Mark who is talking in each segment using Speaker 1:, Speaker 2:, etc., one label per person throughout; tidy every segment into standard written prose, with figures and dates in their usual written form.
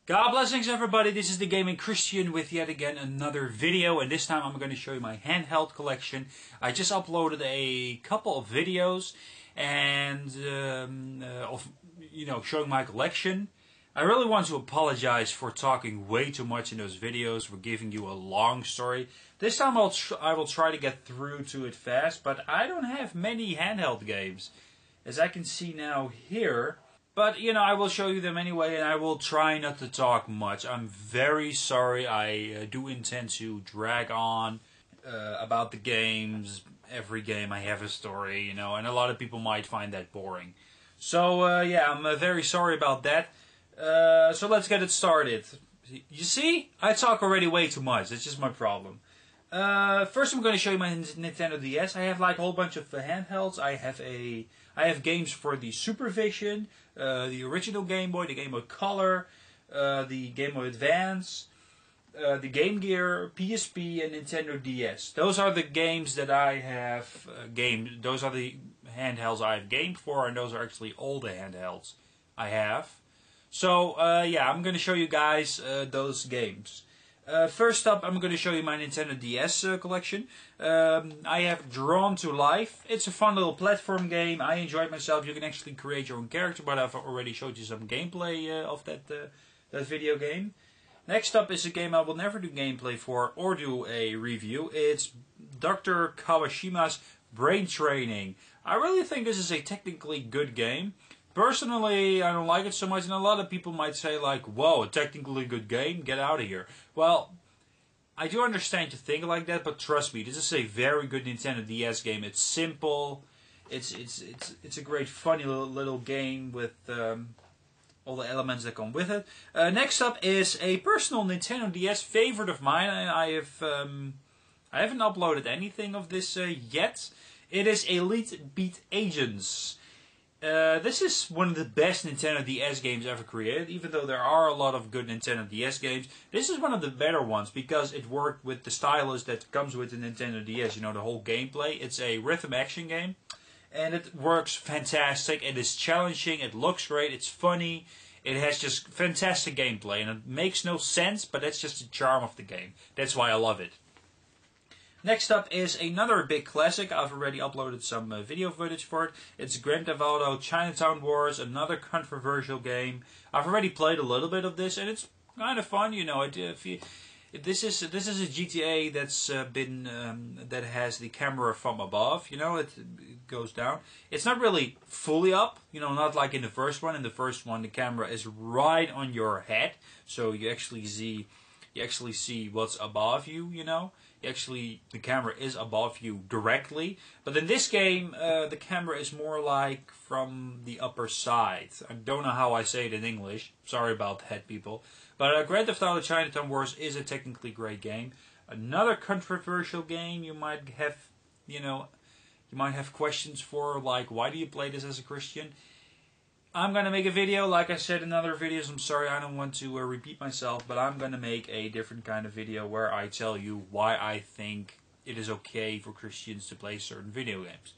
Speaker 1: God blessings everybody, this is the Gaming Christian with yet again another video, and this time I'm going to show you my handheld collection. I just uploaded a couple of videos and showing my collection. I really want to apologize for talking way too much in those videos, for giving you a long story. This time I will try to get through to it fast, but I don't have many handheld games, as I can see now here. But, I will show you them anyway, and I will try not to talk much. I'm very sorry. I do intend to drag on about the games. Every game I have a story, and a lot of people might find that boring. So, I'm very sorry about that. So let's get it started. You see? I talk already way too much. That's just my problem. First I'm going to show you my Nintendo DS. I have like a whole bunch of handhelds. I have games for the Supervision, the original Game Boy, the Game Boy Color, the Game Boy Advance, the gamegear, PSP, and Nintendo DS. Those are the games that I have gamed. Those are the handhelds I have gamed for, and those are actually all the handhelds I have. So I'm going to show you guys those games. First up, I'm going to show you my Nintendo DS collection. I have Drawn to Life. It's a fun little platform game. I enjoyed myself. You can actually create your own character, but I've already showed you some gameplay of that video game. Next up is a game I will never do gameplay for or do a review. It's Dr. Kawashima's Brain Training. I really think this is a technically good game. Personally, I don't like it so much, and a lot of people might say like, whoa, a technically good game, get out of here. Well, I do understand you think like that, but trust me, this is a very good Nintendo DS game. It's simple, it's a great funny little game with all the elements that come with it. Next up is a personal Nintendo DS favorite of mine. I haven't uploaded anything of this yet. It is Elite Beat Agents. This is one of the best Nintendo DS games ever created, even though there are a lot of good Nintendo DS games. This is one of the better ones because it worked with the stylus that comes with the Nintendo DS, the whole gameplay. It's a rhythm action game, and it works fantastic. It is challenging, it looks great, it's funny, it has just fantastic gameplay, and it makes no sense, but that's just the charm of the game. That's why I love it. Next up is another big classic. I've already uploaded some video footage for it. It's Grand Theft Auto Chinatown Wars, another controversial game. I've already played a little bit of this, and it's kind of fun. This is a GTA that's that has the camera from above. It goes down. It's not really fully up. Not like in the first one. In the first one, the camera is right on your head, so you actually see what's above you. The camera is above you directly. But in this game, the camera is more like from the upper side. I don't know how I say it in English. Sorry about that, people. But Grand Theft Auto Chinatown Wars is a technically great game. Another controversial game you might have, questions for, like, why do you play this as a Christian? I'm going to make a video, like I said in other videos. I'm sorry, I don't want to repeat myself, but I'm going to make a different kind of video where I tell you why I think it is okay for Christians to play certain video games.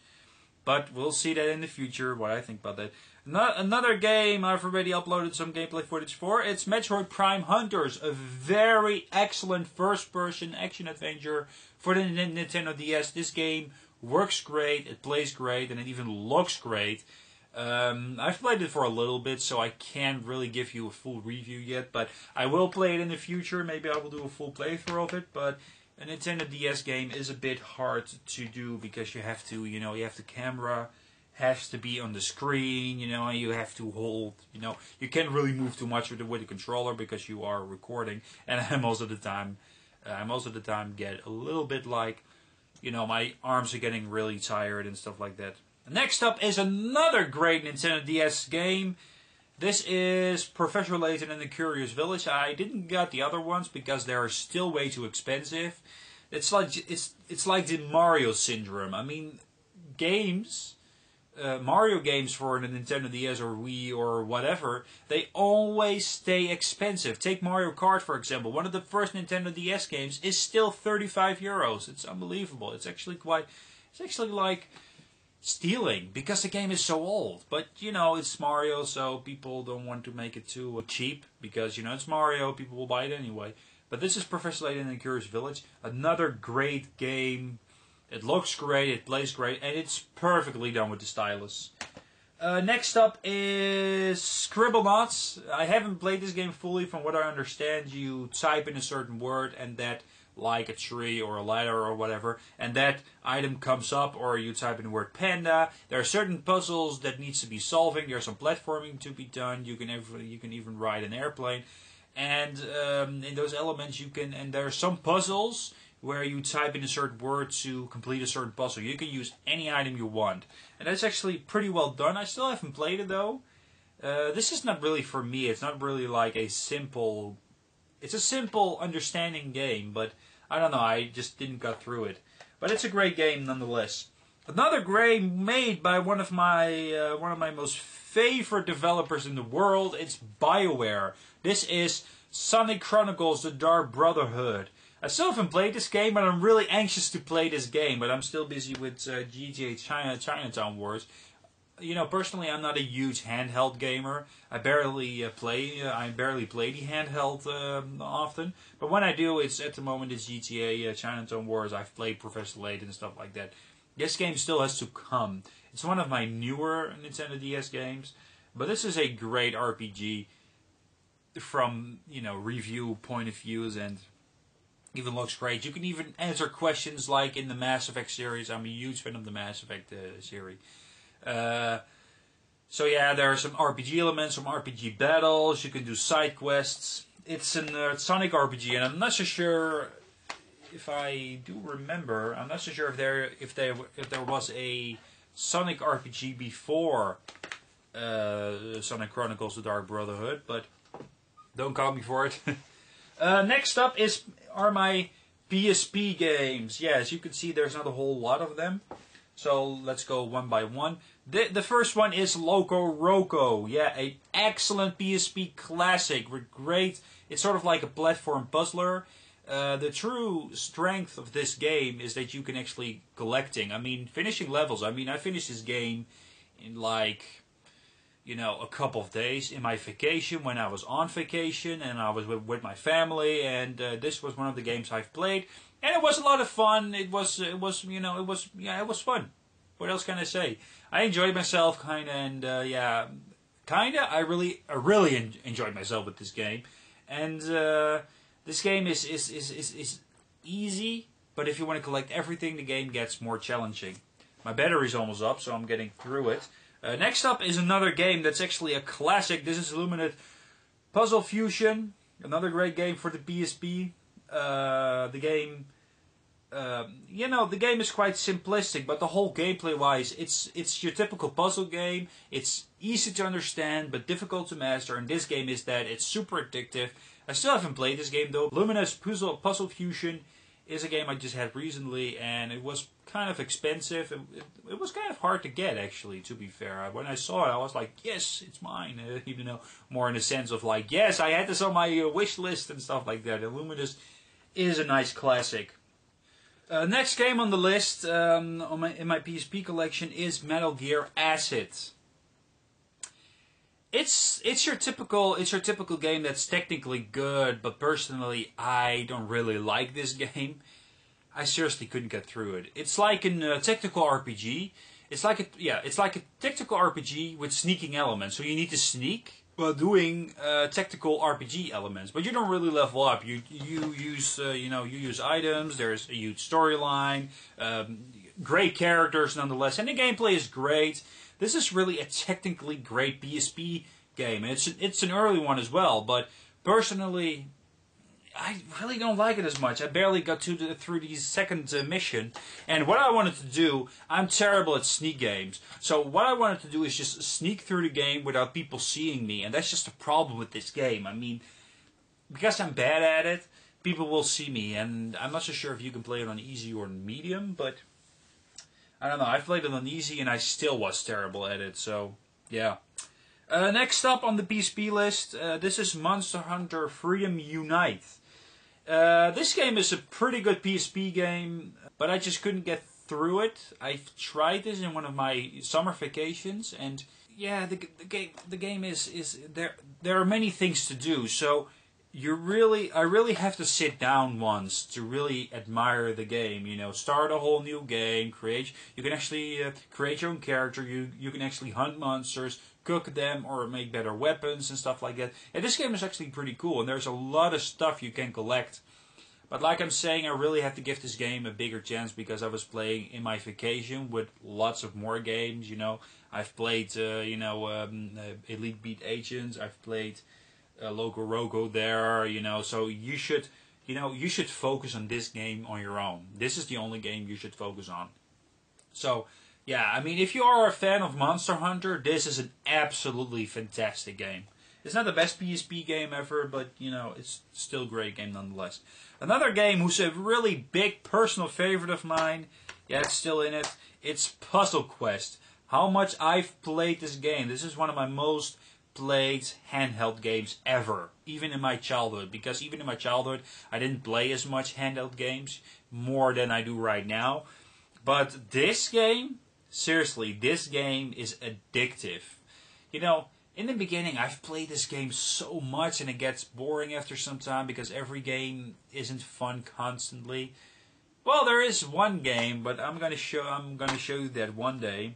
Speaker 1: But we'll see that in the future, what I think about that. Another game I've already uploaded some gameplay footage for. It's Metroid Prime Hunters, a very excellent first-person action-adventure for the Nintendo DS. This game works great, it plays great, and it even looks great. I've played it for a little bit, so I can't really give you a full review yet, but I will play it in the future. Maybe I will do a full playthrough of it, but a Nintendo DS game is a bit hard to do because you have to, the camera has to be on the screen, you have to hold, you can't really move too much with the controller because you are recording, and I most of the time get a little bit like, my arms are getting really tired and stuff like that. Next up is another great Nintendo DS game. This is Professor Layton and the Curious Village. I didn't get the other ones because they are still way too expensive. It's like the Mario syndrome. I mean, Mario games for the Nintendo DS or Wii or whatever, they always stay expensive. Take Mario Kart, for example. One of the first Nintendo DS games is still €35. It's unbelievable. It's actually like stealing because the game is so old. But, you know, it's Mario, so people don't want to make it too cheap because, you know, it's Mario, people will buy it anyway. But this is Professor Layton and the Curious Village. Another great game. It looks great, it plays great, and it's perfectly done with the stylus. Next up is Scribblenauts. I haven't played this game fully. From what I understand, you type in a certain word and that, like a tree or a ladder or whatever, and that item comes up, or you type in the word panda. There are certain puzzles that needs to be solving. There's some platforming to be done. You can even ride an airplane. And in those elements you can, and there are some puzzles where you type in a certain word to complete a certain puzzle. You can use any item you want. And that's actually pretty well done. I still haven't played it though. This is not really for me. It's not really like a simple... It's a simple understanding game, but I don't know, I just didn't get through it. But it's a great game nonetheless. Another game made by one of my most favorite developers in the world. It's BioWare. This is Sonic Chronicles: The Dark Brotherhood. I still haven't played this game, but I'm really anxious to play this game. But I'm still busy with GTA Chinatown Wars. You know, personally, I'm not a huge handheld gamer. I barely play the handheld often. But when I do, it's at the moment it's GTA Chinatown Wars. I've played Professor Layton and stuff like that. This game still has to come. It's one of my newer Nintendo DS games, but this is a great RPG from, you know, review point of views, and even looks great. You can even answer questions like in the Mass Effect series. I'm a huge fan of the Mass Effect series. So yeah, there are some RPG elements, some RPG battles. You can do side quests. It's a Sonic RPG, and I'm not so sure if I do remember. I'm not so sure if there was a Sonic RPG before Sonic Chronicles: The Dark Brotherhood, but don't call me for it. Next up are my PSP games. Yeah, as you can see, there's not a whole lot of them. So let's go one by one. The first one is Loco Roco. Yeah, an excellent PSP classic. Great. It's sort of like a platform puzzler. The true strength of this game is that you can actually collecting. I mean, finishing levels. I mean, I finished this game in like, you know, a couple of days in my vacation when I was on vacation and I was with my family, and this was one of the games I've played, and it was a lot of fun. It was fun. What else can I say? I enjoyed myself kinda, and I really enjoyed myself with this game, and this game is easy, but if you want to collect everything, the game gets more challenging. My battery's almost up, so I'm getting through it. Next up is another game that's actually a classic. This is Illuminate Puzzle Fusion, another great game for the PSP. The game is quite simplistic, but the whole gameplay-wise, it's your typical puzzle game. It's easy to understand, but difficult to master. And this game is that it's super addictive. I still haven't played this game though. Luminous Puzzle Fusion is a game I just had recently, and it was kind of expensive. It was kind of hard to get, actually, to be fair. When I saw it, I was like, yes, it's mine. Even though, more in the sense of like, yes, I had this on my wish list and stuff like that. Luminous is a nice classic. Next game on the list in my PSP collection is Metal Gear Acid. It's your typical game that's technically good, but personally I don't really like this game. I seriously couldn't get through it. It's like a tactical RPG. It's like a tactical RPG with sneaking elements. So you need to sneak while doing tactical RPG elements, but you don't really level up. You use items. There's a huge storyline, great characters nonetheless, and the gameplay is great. This is really a technically great PSP game, and it's an early one as well. But personally, I really don't like it as much. I barely got through the second mission, and what I wanted to do, I'm terrible at sneak games. So what I wanted to do is just sneak through the game without people seeing me, and that's just a problem with this game. I mean, because I'm bad at it, people will see me, and I'm not so sure if you can play it on easy or medium, but I don't know. I played it on easy, and I still was terrible at it. So yeah. Next up on the PSP list, this is Monster Hunter Freedom Unite. This game is a pretty good PSP game, but I just couldn't get through it. I've tried this in one of my summer vacations, and yeah, the game is there. There are many things to do, so I really have to sit down once to really admire the game. You know, start a whole new game, you can actually create your own character. You can actually hunt monsters, cook them, or make better weapons and stuff like that. And this game is actually pretty cool, and there's a lot of stuff you can collect. But like I'm saying, I really have to give this game a bigger chance because I was playing in my vacation with lots of more games. You know, I've played Elite Beat Agents. I've played Loco Roco there. You know, so you should focus on this game on your own. This is the only game you should focus on. So yeah, I mean, if you are a fan of Monster Hunter, this is an absolutely fantastic game. It's not the best PSP game ever, but, you know, it's still a great game nonetheless. Another game who's a really big personal favorite of mine, yeah, it's still in it, it's Puzzle Quest. How much I've played this game. This is one of my most played handheld games ever, even in my childhood. Because even in my childhood, I didn't play as much handheld games, more than I do right now. But this game, seriously, this game is addictive. You know, in the beginning, I've played this game so much, and it gets boring after some time because every game isn't fun constantly. Well, there is one game, but I'm gonna show you that one day.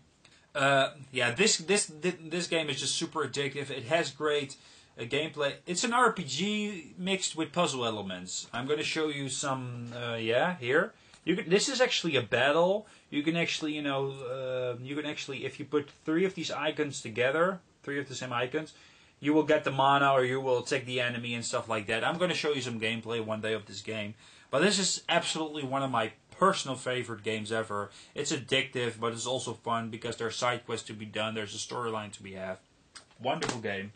Speaker 1: Yeah, this game is just super addictive. It has great gameplay. It's an RPG mixed with puzzle elements. I'm gonna show you some. Yeah, here. This is actually a battle. You can actually, if you put 3 of these icons together, 3 of the same icons, you will get the mana, or you will take the enemy and stuff like that. I'm going to show you some gameplay one day of this game. But this is absolutely one of my personal favorite games ever. It's addictive, but it's also fun because there are side quests to be done. There's a storyline to be had. Wonderful game.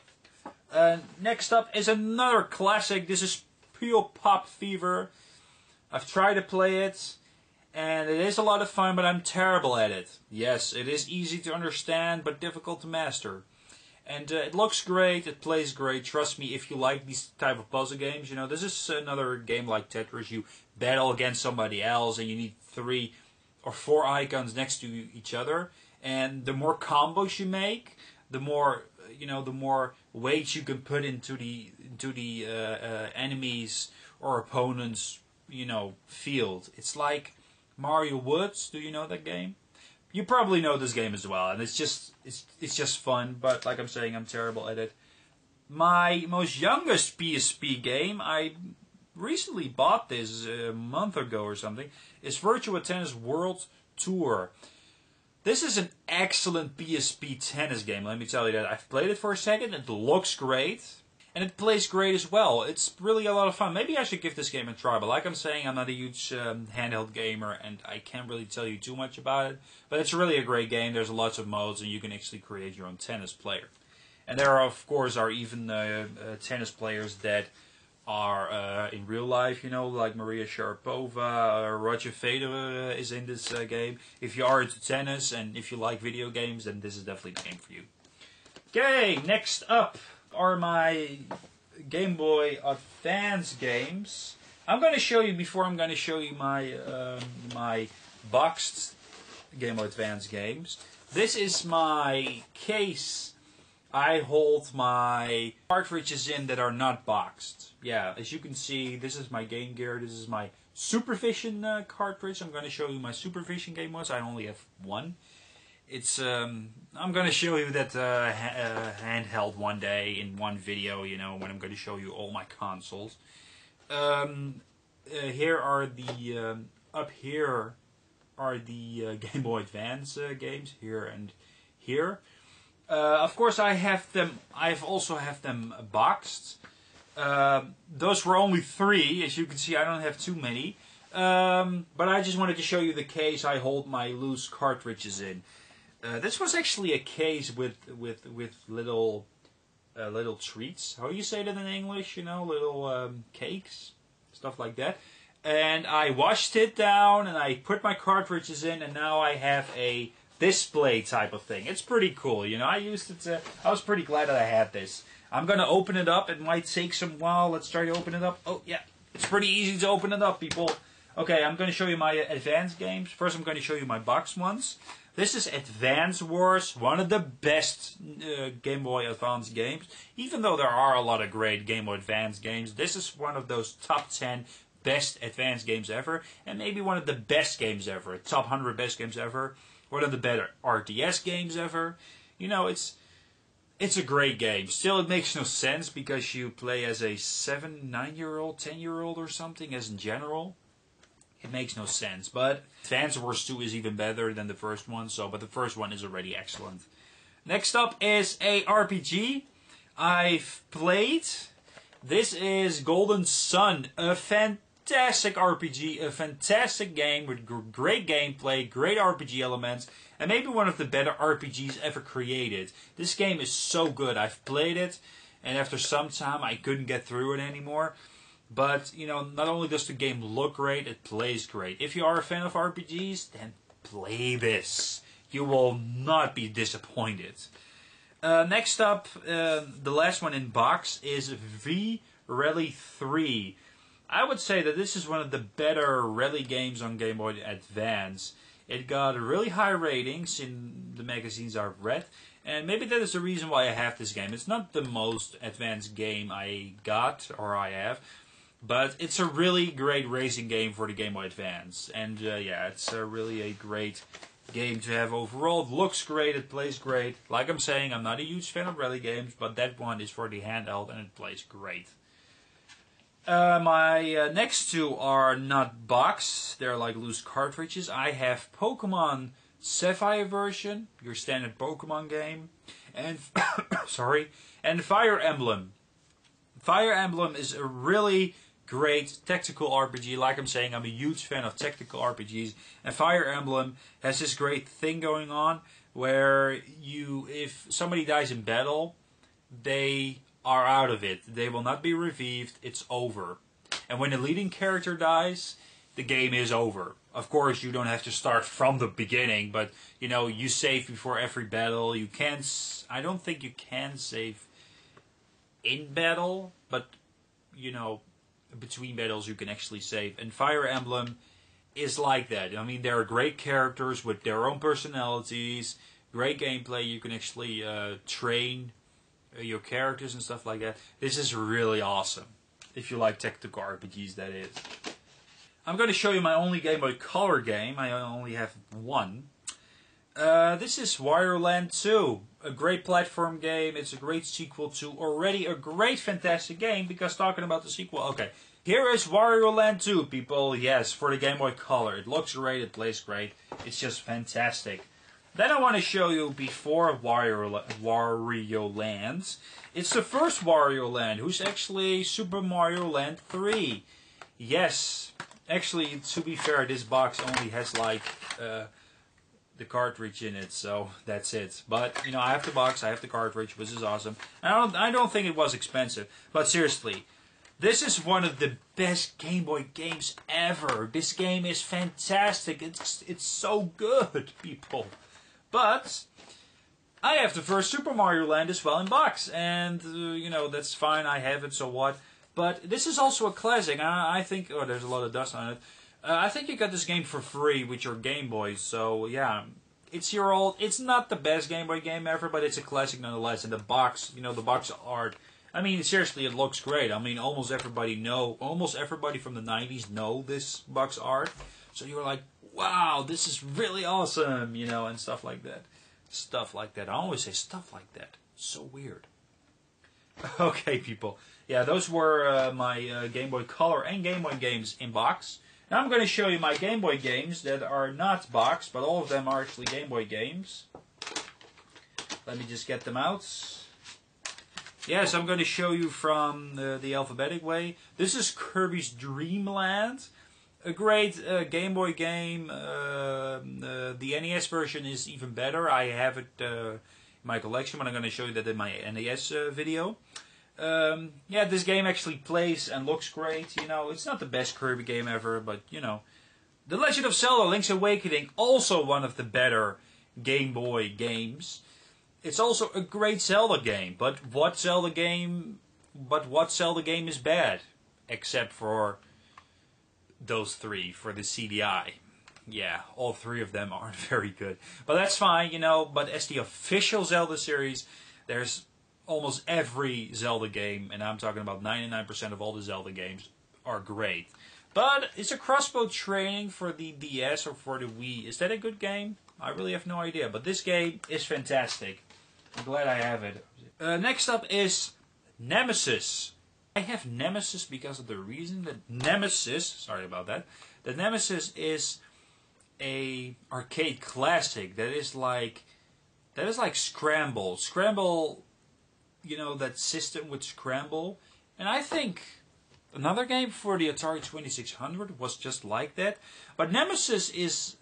Speaker 1: Next up is another classic. This is Pure Pop Fever. I've tried to play it, and it is a lot of fun, but I'm terrible at it. Yes, it is easy to understand, but difficult to master. And it looks great, it plays great. Trust me, if you like these type of puzzle games, you know, this is another game like Tetris. You battle against somebody else, and you need 3 or 4 icons next to each other. And the more combos you make, the more weight you can put into the enemies or opponents, field. It's like Mario Woods. Do you know that game? You probably know this game as well, and it's just fun. But like I'm saying, I'm terrible at it. My most youngest PSP game, I recently bought this a month ago or something, is Virtua Tennis World Tour. This is an excellent PSP tennis game, let me tell you that. I've played it for a second, it looks great, and it plays great as well. It's really a lot of fun. Maybe I should give this game a try, but like I'm saying, I'm not a huge handheld gamer, and I can't really tell you too much about it. But it's really a great game. There's lots of modes, and you can actually create your own tennis player. And there, of course, are even tennis players that are in real life, like Maria Sharapova, Roger Federer is in this game. If you are into tennis and if you like video games, then this is definitely the game for you. Okay, next up are my Game Boy Advance games. I'm going to show you, before I'm going to show you my my boxed Game Boy Advance games. This is my case I hold my cartridges in that are not boxed. Yeah, as you can see, this is my Game Gear. This is my Supervision cartridge. I'm going to show you my Supervision Game Boys. I only have one. It's I'm going to show you that handheld one day in one video, when I'm going to show you all my consoles. Here are the up here are the Game Boy Advance games, here and here. Of course, I also have them boxed. Those were only 3, as you can see. I don't have too many, but I just wanted to show you the case I hold my loose cartridges in. This was actually a case with little little treats. How do you say that in English? Little cakes, stuff like that. And I washed it down, and I put my cartridges in, and now I have a display type of thing. It's pretty cool, I used it. I was pretty glad that I had this. I'm gonna open it up. It might take some while. Let's try to open it up. Oh yeah, it's pretty easy to open it up, people. Okay, I'm going to show you my advanced games. First, I'm going to show you my box ones. This is Advance Wars, one of the best Game Boy Advance games. Even though there are a lot of great Game Boy Advance games, this is one of those top 10 best Advance games ever, and maybe one of the best games ever, top 100 best games ever, one of the better RTS games ever. You know, it's a great game. Still, it makes no sense because you play as a 7, 9-year-old, 10-year-old or something as in general. It makes no sense, but Advance Wars 2 is even better than the first one, but the first one is already excellent. Next up is a RPG I've played. This is Golden Sun, a fantastic RPG, a fantastic game with great gameplay, great RPG elements, and maybe one of the better RPGs ever created. This game is so good. I've played it, and after some time I couldn't get through it anymore. But, you know, not only does the game look great, it plays great. If you are a fan of RPGs, then play this. You will not be disappointed. Next up, the last one in box is V-Rally 3. I would say that this is one of the better rally games on Game Boy Advance. It got really high ratings in the magazines I've read. And maybe that is the reason why I have this game. It's not the most advanced game I got, or I have. But it's a really great racing game for the Game Boy Advance. And yeah, it's really a great game to have overall. It looks great, it plays great. Like I'm saying, I'm not a huge fan of rally games, but that one is for the handheld and it plays great. My next two are not box. They're like loose cartridges. I have Pokemon Sapphire version, your standard Pokemon game. And, sorry, and Fire Emblem. Fire Emblem is a really great tactical RPG. Like I'm saying, I'm a huge fan of tactical RPGs, and Fire Emblem has this great thing going on where if somebody dies in battle, they are out of it. They will not be revived. It's over. And when the leading character dies, the game is over. Of course, you don't have to start from the beginning, but you know, you save before every battle. You can't. I don't think you can save in battle, but you know, between battles you can actually save. And Fire Emblem is like that. I mean, there are great characters with their own personalities, great gameplay. You can actually train your characters and stuff like that. This is really awesome. If you like tactical RPGs, that is. I'm going to show you my only Game Boy Color game. I only have one. This is Wario Land 2. A great platform game. It's a great sequel to already a great fantastic game, because talking about the sequel, okay. Here is Wario Land 2, people. Yes, for the Game Boy Color. It looks great, it plays great. It's just fantastic. Then I want to show you before Wario Land. It's the first Wario Land, who's actually Super Mario Land 3. Yes. Actually, to be fair, this box only has like the cartridge in it, so that's it. But you know, I have the box, I have the cartridge, which is awesome. I don't think it was expensive, but seriously, this is one of the best Game Boy games ever. This game is fantastic. It's so good, people. But I have the first Super Mario Land as well in box, and you know, that's fine. I have it, so what? But this is also a classic. I think. Oh, there's a lot of dust on it. I think you got this game for free with your Game Boy. So yeah, it's not the best Game Boy game ever, but it's a classic nonetheless. And the box, you know, the box art. I mean, seriously, it looks great. I mean, almost everybody from the '90s know this box art. So you're like, wow, this is really awesome, you know, and stuff like that. Stuff like that. I always say stuff like that. It's so weird. Okay, people. Yeah, those were my Game Boy Color and Game Boy games in box. Now I'm going to show you my Game Boy games that are not boxed, but all of them are actually Game Boy games. Let me just get them out. Yes, I'm going to show you from the alphabetic way. This is Kirby's Dream Land. A great Game Boy game. The NES version is even better. I have it in my collection, but I'm going to show you that in my NES video. Yeah, this game actually plays and looks great. You know, it's not the best Kirby game ever, but you know, The Legend of Zelda: Link's Awakening, also one of the better Game Boy games. It's also a great Zelda game, but what Zelda game is bad, except for those three for the CDI. Yeah, all three of them aren't very good. But that's fine, you know. But as the official Zelda series, there's almost every Zelda game, and I'm talking about 99% of all the Zelda games, are great. But is a crossbow training for the DS or for the Wii, is that a good game? I really have no idea. But this game is fantastic. I'm glad I have it. Next up is Nemesis. I have Nemesis because of the reason that Nemesis, sorry about that, that Nemesis is a arcade classic that is like Scramble. Scramble, you know, that system with Scramble. And I think another game for the Atari 2600 was just like that. But Nemesis is,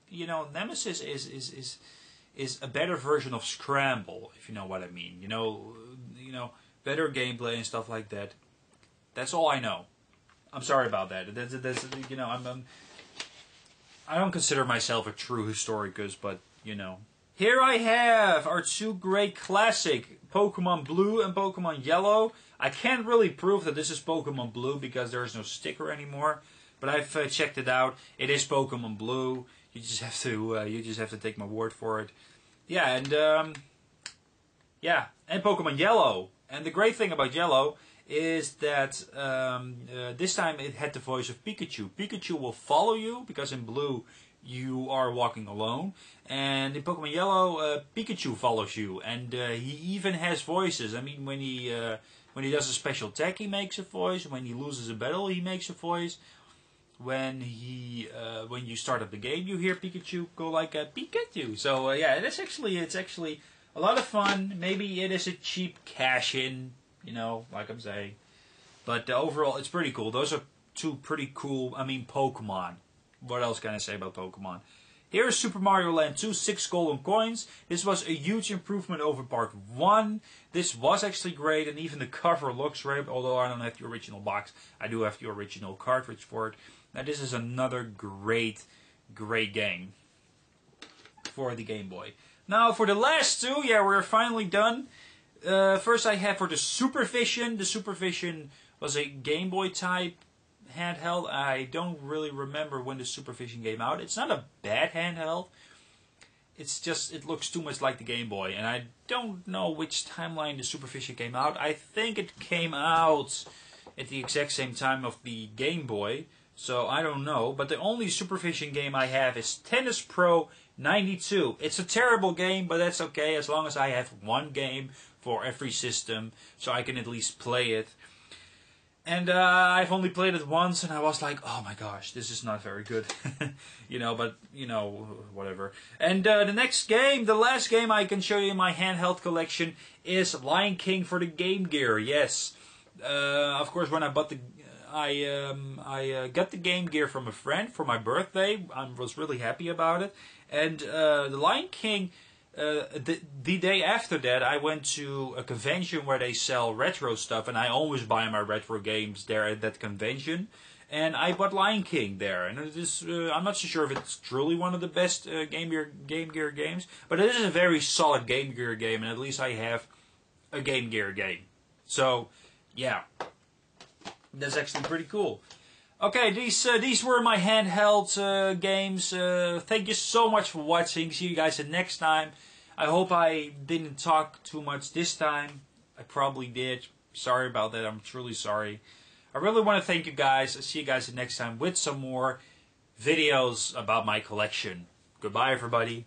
Speaker 1: you know, Nemesis is a better version of Scramble, if you know what I mean. You know, better gameplay and stuff like that. That's all I know. I'm sorry about that. That's you know, I don't consider myself a true historicus, but you know. Here I have our two great classic, Pokemon Blue and Pokemon Yellow. I can't really prove that this is Pokemon Blue because there is no sticker anymore, but I've checked it out. It is Pokemon Blue. You just have to take my word for it. Yeah, and Pokemon Yellow. And the great thing about Yellow is that this time it had the voice of Pikachu. Pikachu will follow you because in Blue you are walking alone, and in Pokemon Yellow Pikachu follows you, and he even has voices. I mean, when he does a special attack, he makes a voice. When he loses a battle, he makes a voice. When you start up the game, you hear Pikachu go like a Pikachu. So yeah, it's actually a lot of fun. Maybe it is a cheap cash-in, you know, like I'm saying. But overall, it's pretty cool. Those are two pretty cool, Pokemon. What else can I say about Pokemon? Here is Super Mario Land 2, 6 golden coins. This was a huge improvement over Part 1. This was actually great, and even the cover looks great, although I don't have the original box. I do have the original cartridge for it. Now this is another great game for the Game Boy. Now for the last two, yeah, we're finally done. First I have for the Supervision. The Supervision was a Game Boy type handheld. I don't really remember when the Supervision came out. It's not a bad handheld. It's just, it looks too much like the Game Boy. And I don't know which timeline the Supervision came out. I think it came out at the exact same time of the Game Boy. So I don't know. But the only Supervision game I have is Tennis Pro 92. It's a terrible game, but that's okay as long as I have one game for every system. So I can at least play it. And I've only played it once, and I was like, oh my gosh, this is not very good. You know, but, you know, whatever. And the next game, the last game I can show you in my handheld collection is Lion King for the Game Gear. Yes. Of course, when I bought I got the Game Gear from a friend for my birthday. I was really happy about it. And the Lion King... the day after that, I went to a convention where they sell retro stuff, and I always buy my retro games there at that convention. And I bought Lion King there, and it is, I'm not so sure if it's truly one of the best Game Gear games, but it is a very solid Game Gear game, and at least I have a Game Gear game. So, yeah, that's actually pretty cool. Okay, these were my handheld games. Thank you so much for watching. See you guys next time. I hope I didn't talk too much this time. I probably did. Sorry about that. I'm truly sorry. I really want to thank you guys. I'll see you guys next time with some more videos about my collection. Goodbye, everybody.